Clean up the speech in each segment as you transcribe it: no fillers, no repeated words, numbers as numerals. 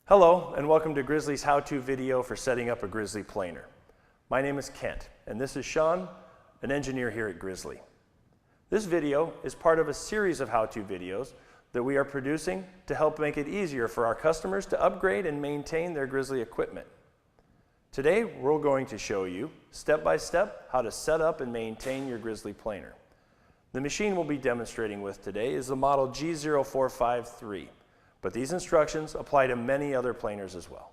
Hello, and welcome to Grizzly's how-to video for setting up a Grizzly planer. My name is Kent, and this is Shaun, an engineer here at Grizzly. This video is part of a series of how-to videos that we are producing to help make it easier for our customers to upgrade and maintain their Grizzly equipment. Today, we're going to show you, step by step, how to set up and maintain your Grizzly planer. The machine we'll be demonstrating with today is the model G0453. But these instructions apply to many other planers as well.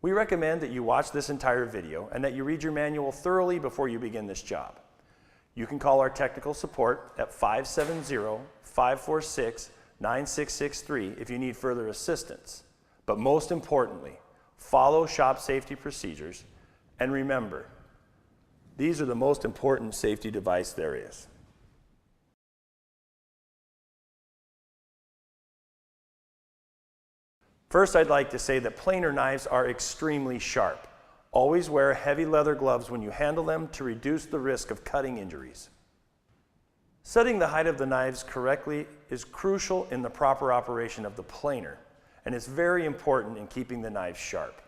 We recommend that you watch this entire video and that you read your manual thoroughly before you begin this job. You can call our technical support at 570-546-9663 if you need further assistance. But most importantly, follow shop safety procedures, and remember, these are the most important safety device there is. First, I'd like to say that planer knives are extremely sharp. Always wear heavy leather gloves when you handle them to reduce the risk of cutting injuries. Setting the height of the knives correctly is crucial in the proper operation of the planer, and it's very important in keeping the knives sharp.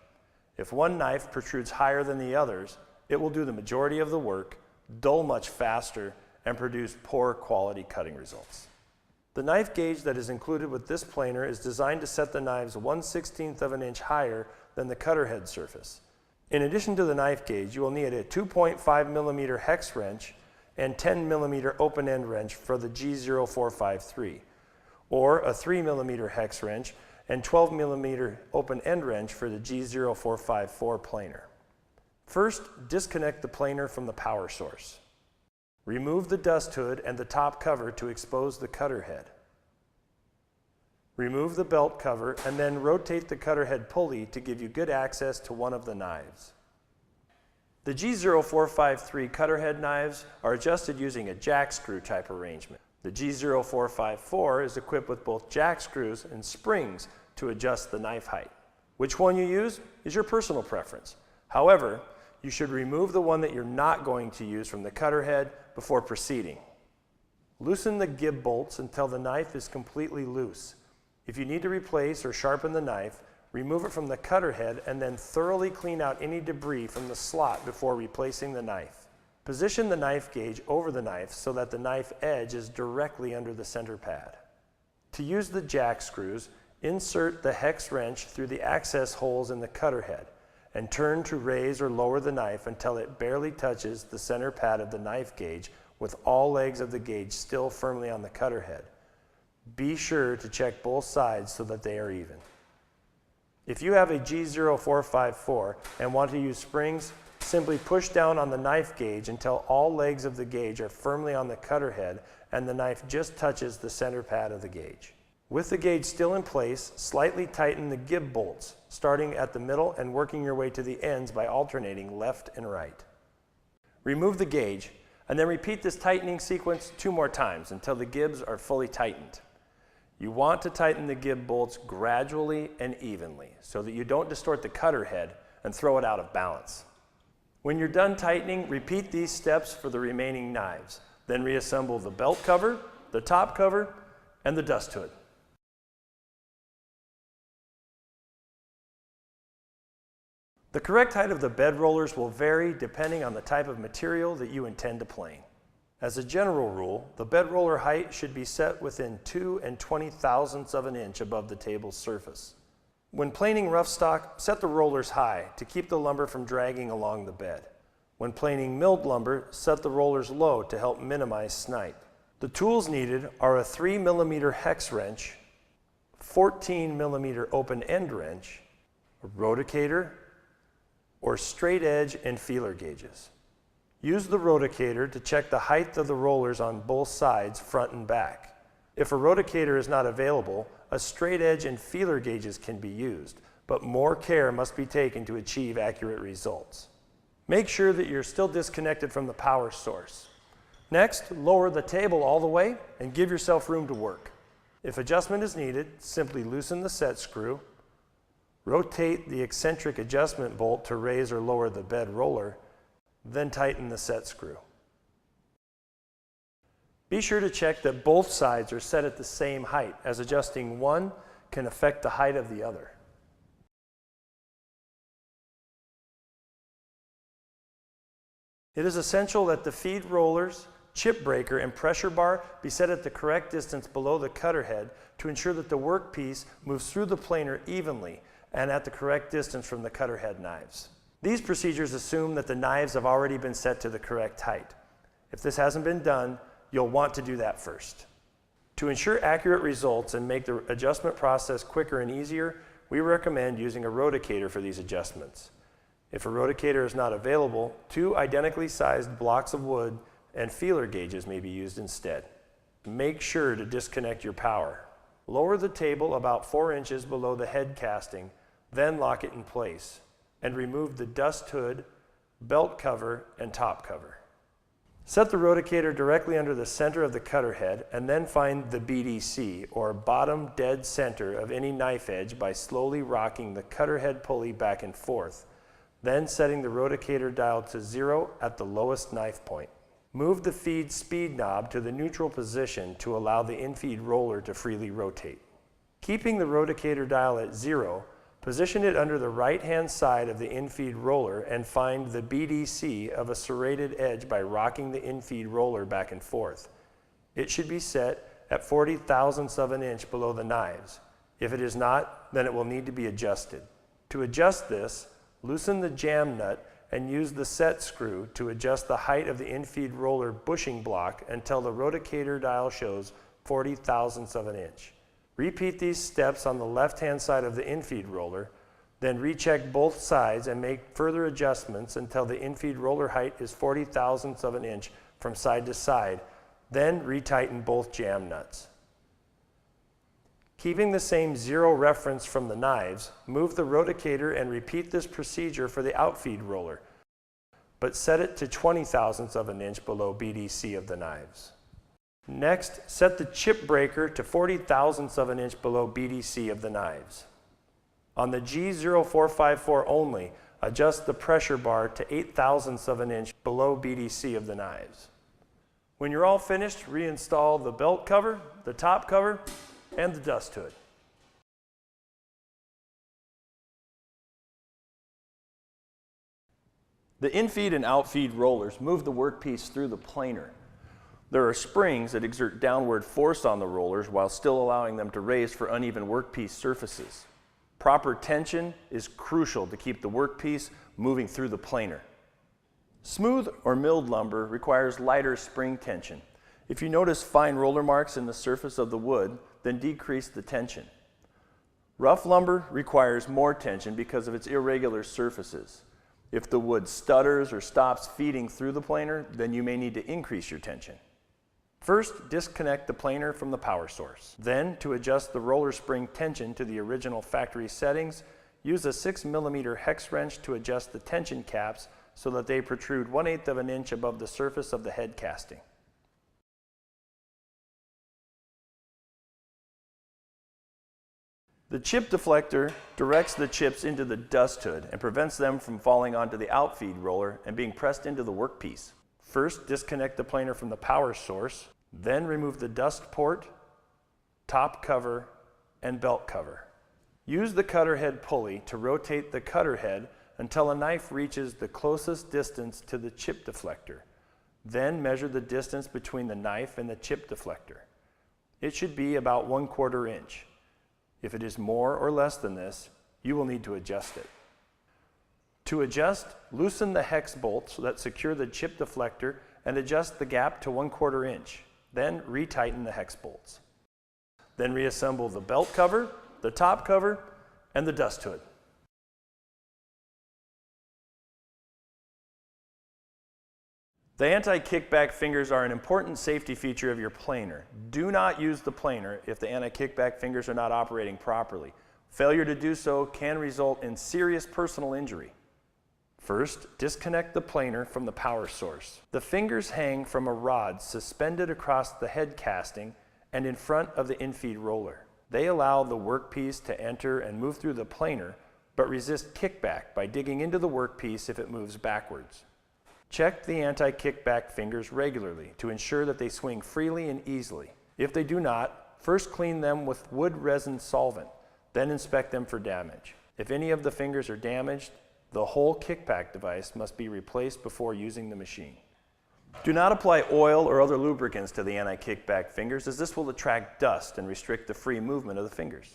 If one knife protrudes higher than the others, it will do the majority of the work, dull much faster, and produce poor quality cutting results. The knife gauge that is included with this planer is designed to set the knives 1/16 of an inch higher than the cutter head surface. In addition to the knife gauge, you will need a 2.5 millimeter hex wrench and 10 millimeter open end wrench for the G0453, or a 3 millimeter hex wrench and 12 millimeter open end wrench for the G0454 planer. First, disconnect the planer from the power source. Remove the dust hood and the top cover to expose the cutter head. Remove the belt cover and then rotate the cutter head pulley to give you good access to one of the knives. The G0453 cutter head knives are adjusted using a jack screw type arrangement. The G0454 is equipped with both jack screws and springs to adjust the knife height. Which one you use is your personal preference. However, you should remove the one that you're not going to use from the cutter head before proceeding. Loosen the gib bolts until the knife is completely loose. If you need to replace or sharpen the knife, remove it from the cutter head and then thoroughly clean out any debris from the slot before replacing the knife. Position the knife gauge over the knife so that the knife edge is directly under the center pad. To use the jack screws, insert the hex wrench through the access holes in the cutter head and turn to raise or lower the knife until it barely touches the center pad of the knife gauge with all legs of the gauge still firmly on the cutter head. Be sure to check both sides so that they are even. If you have a G0454 and want to use springs, simply push down on the knife gauge until all legs of the gauge are firmly on the cutter head and the knife just touches the center pad of the gauge. With the gauge still in place, slightly tighten the gib bolts, starting at the middle and working your way to the ends by alternating left and right. Remove the gauge, and then repeat this tightening sequence 2 more times until the gibs are fully tightened. You want to tighten the gib bolts gradually and evenly so that you don't distort the cutter head and throw it out of balance. When you're done tightening, repeat these steps for the remaining knives. Then reassemble the belt cover, the top cover, and the dust hood. The correct height of the bed rollers will vary depending on the type of material that you intend to plane. As a general rule, the bed roller height should be set within 2 20,000ths of an inch above the table's surface. When planing rough stock, set the rollers high to keep the lumber from dragging along the bed. When planing milled lumber, set the rollers low to help minimize snipe. The tools needed are a 3 millimeter hex wrench, 14 millimeter open end wrench, a rotator, or straight edge and feeler gauges. Use the rotator to check the height of the rollers on both sides, front and back. If a rotator is not available, a straight edge and feeler gauges can be used, but more care must be taken to achieve accurate results. Make sure that you're still disconnected from the power source. Next, lower the table all the way and give yourself room to work. If adjustment is needed, simply loosen the set screw, rotate the eccentric adjustment bolt to raise or lower the bed roller, then tighten the set screw. Be sure to check that both sides are set at the same height, as adjusting one can affect the height of the other. It is essential that the feed rollers, chip breaker, and pressure bar be set at the correct distance below the cutter head to ensure that the workpiece moves through the planer evenly and at the correct distance from the cutter head knives. These procedures assume that the knives have already been set to the correct height. If this hasn't been done, you'll want to do that first. To ensure accurate results and make the adjustment process quicker and easier, we recommend using a roticator for these adjustments. If a roticator is not available, 2 identically sized blocks of wood and feeler gauges may be used instead. Make sure to disconnect your power. Lower the table about 4 inches below the head casting, then lock it in place, and remove the dust hood, belt cover, and top cover. Set the roticator directly under the center of the cutter head and then find the BDC, or bottom dead center of any knife edge, by slowly rocking the cutter head pulley back and forth, then setting the roticator dial to 0 at the lowest knife point. Move the feed speed knob to the neutral position to allow the infeed roller to freely rotate. Keeping the roticator dial at 0, position it under the right-hand side of the infeed roller and find the BDC of a serrated edge by rocking the infeed roller back and forth. It should be set at 40 thousandths of an inch below the knives. If it is not, then it will need to be adjusted. To adjust this, loosen the jam nut and use the set screw to adjust the height of the infeed roller bushing block until the roticator dial shows 40 thousandths of an inch. Repeat these steps on the left-hand side of the infeed roller, then recheck both sides and make further adjustments until the infeed roller height is 40 thousandths of an inch from side to side, then retighten both jam nuts. Keeping the same 0 reference from the knives, move the roticator and repeat this procedure for the outfeed roller, but set it to 20 thousandths of an inch below BDC of the knives. Next, set the chip breaker to 40 thousandths of an inch below BDC of the knives. On the G0454 only, adjust the pressure bar to 8 thousandths of an inch below BDC of the knives. When you're all finished, reinstall the belt cover, the top cover, and the dust hood. The infeed and outfeed rollers move the workpiece through the planer. There are springs that exert downward force on the rollers while still allowing them to raise for uneven workpiece surfaces. Proper tension is crucial to keep the workpiece moving through the planer. Smooth or milled lumber requires lighter spring tension. If you notice fine roller marks in the surface of the wood, then decrease the tension. Rough lumber requires more tension because of its irregular surfaces. If the wood stutters or stops feeding through the planer, then you may need to increase your tension. First, disconnect the planer from the power source. Then, to adjust the roller spring tension to the original factory settings, use a 6mm hex wrench to adjust the tension caps so that they protrude 1/8 of an inch above the surface of the head casting. The chip deflector directs the chips into the dust hood and prevents them from falling onto the outfeed roller and being pressed into the workpiece. First, disconnect the planer from the power source, then remove the dust port, top cover, and belt cover. Use the cutter head pulley to rotate the cutter head until a knife reaches the closest distance to the chip deflector. Then measure the distance between the knife and the chip deflector. It should be about 1/4 inch. If it is more or less than this, you will need to adjust it. To adjust, loosen the hex bolts that secure the chip deflector and adjust the gap to 1/4 inch. Then retighten the hex bolts. Then reassemble the belt cover, the top cover, and the dust hood. The anti-kickback fingers are an important safety feature of your planer. Do not use the planer if the anti-kickback fingers are not operating properly. Failure to do so can result in serious personal injury. First, disconnect the planer from the power source. The fingers hang from a rod suspended across the head casting and in front of the infeed roller. They allow the workpiece to enter and move through the planer, but resist kickback by digging into the workpiece if it moves backwards. Check the anti-kickback fingers regularly to ensure that they swing freely and easily. If they do not, first clean them with wood resin solvent, then inspect them for damage. If any of the fingers are damaged, the whole kickback device must be replaced before using the machine. Do not apply oil or other lubricants to the anti-kickback fingers, as this will attract dust and restrict the free movement of the fingers.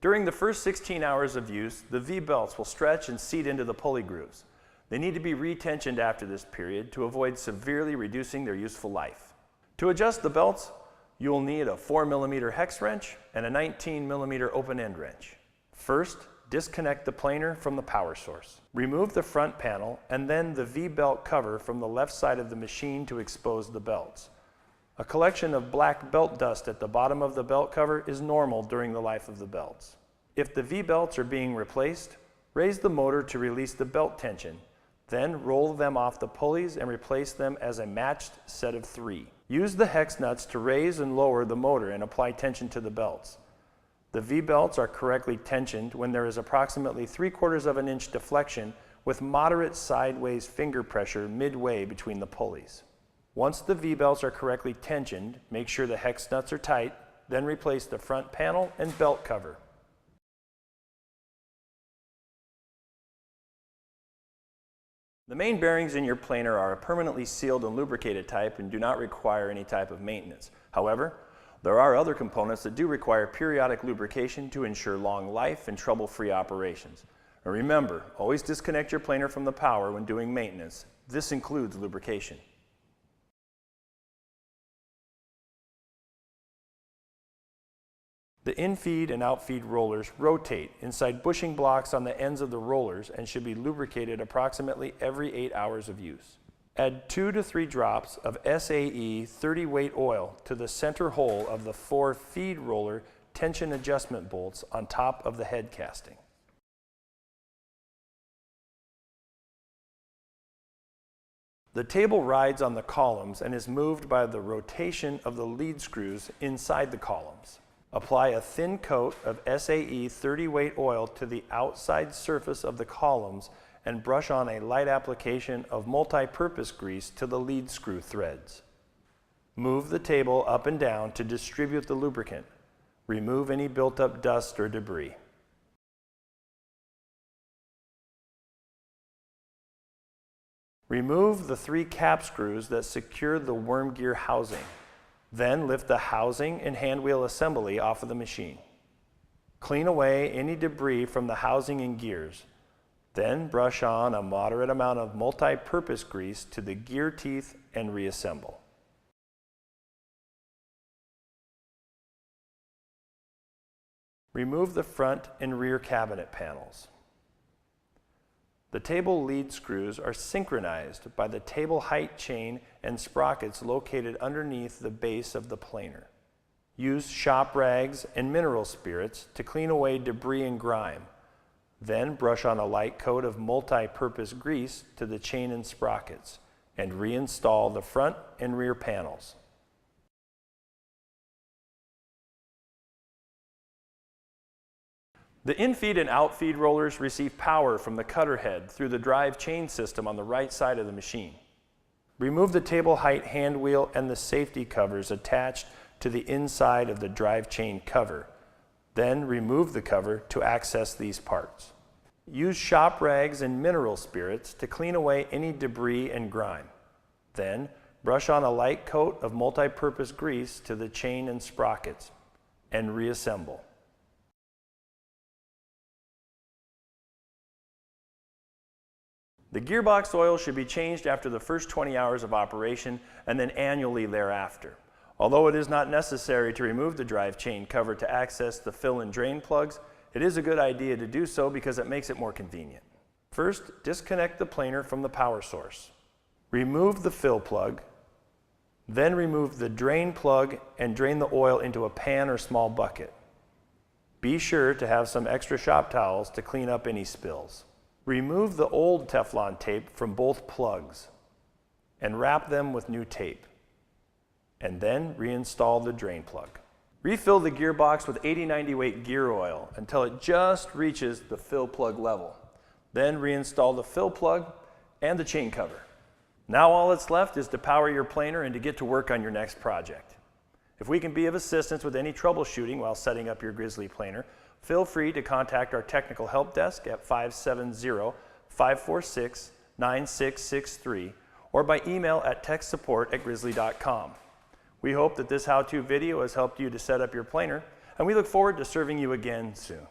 During the first 16 hours of use, the V-belts will stretch and seat into the pulley grooves. They need to be retensioned after this period to avoid severely reducing their useful life. To adjust the belts, you will need a 4mm hex wrench and a 19mm open-end wrench. First, disconnect the planer from the power source. Remove the front panel and then the V-belt cover from the left side of the machine to expose the belts. A collection of black belt dust at the bottom of the belt cover is normal during the life of the belts. If the V-belts are being replaced, raise the motor to release the belt tension. Then roll them off the pulleys and replace them as a matched set of 3. Use the hex nuts to raise and lower the motor and apply tension to the belts. The V-belts are correctly tensioned when there is approximately 3/4 of an inch deflection with moderate sideways finger pressure midway between the pulleys. Once the V-belts are correctly tensioned, make sure the hex nuts are tight, then replace the front panel and belt cover. The main bearings in your planer are a permanently sealed and lubricated type and do not require any type of maintenance. However, there are other components that do require periodic lubrication to ensure long life and trouble-free operations. And remember, always disconnect your planer from the power when doing maintenance. This includes lubrication. The infeed and outfeed rollers rotate inside bushing blocks on the ends of the rollers and should be lubricated approximately every 8 hours of use. Add 2 to 3 drops of SAE 30-weight oil to the center hole of the 4 feed roller tension adjustment bolts on top of the head casting. The table rides on the columns and is moved by the rotation of the lead screws inside the columns. Apply a thin coat of SAE 30-weight oil to the outside surface of the columns and brush on a light application of multi-purpose grease to the lead screw threads. Move the table up and down to distribute the lubricant. Remove any built-up dust or debris. Remove the 3 cap screws that secure the worm gear housing. Then lift the housing and handwheel assembly off of the machine. Clean away any debris from the housing and gears. Then brush on a moderate amount of multi-purpose grease to the gear teeth and reassemble. Remove the front and rear cabinet panels. The table lead screws are synchronized by the table height chain and sprockets located underneath the base of the planer. Use shop rags and mineral spirits to clean away debris and grime. Then brush on a light coat of multi-purpose grease to the chain and sprockets and reinstall the front and rear panels. The infeed and outfeed rollers receive power from the cutter head through the drive chain system on the right side of the machine. Remove the table height hand wheel and the safety covers attached to the inside of the drive chain cover. Then remove the cover to access these parts. Use shop rags and mineral spirits to clean away any debris and grime. Then brush on a light coat of multi-purpose grease to the chain and sprockets and reassemble. The gearbox oil should be changed after the first 20 hours of operation and then annually thereafter. Although it is not necessary to remove the drive chain cover to access the fill and drain plugs, it is a good idea to do so because it makes it more convenient. First, disconnect the planer from the power source. Remove the fill plug, then remove the drain plug and drain the oil into a pan or small bucket. Be sure to have some extra shop towels to clean up any spills. Remove the old Teflon tape from both plugs and wrap them with new tape, and then reinstall the drain plug. Refill the gearbox with 80-90 weight gear oil until it just reaches the fill plug level. Then reinstall the fill plug and the chain cover. Now all that's left is to power your planer and to get to work on your next project. If we can be of assistance with any troubleshooting while setting up your Grizzly planer, feel free to contact our technical help desk at 570-546-9663 or by email at techsupport@grizzly.com. We hope that this how-to video has helped you to set up your planer, and we look forward to serving you again soon.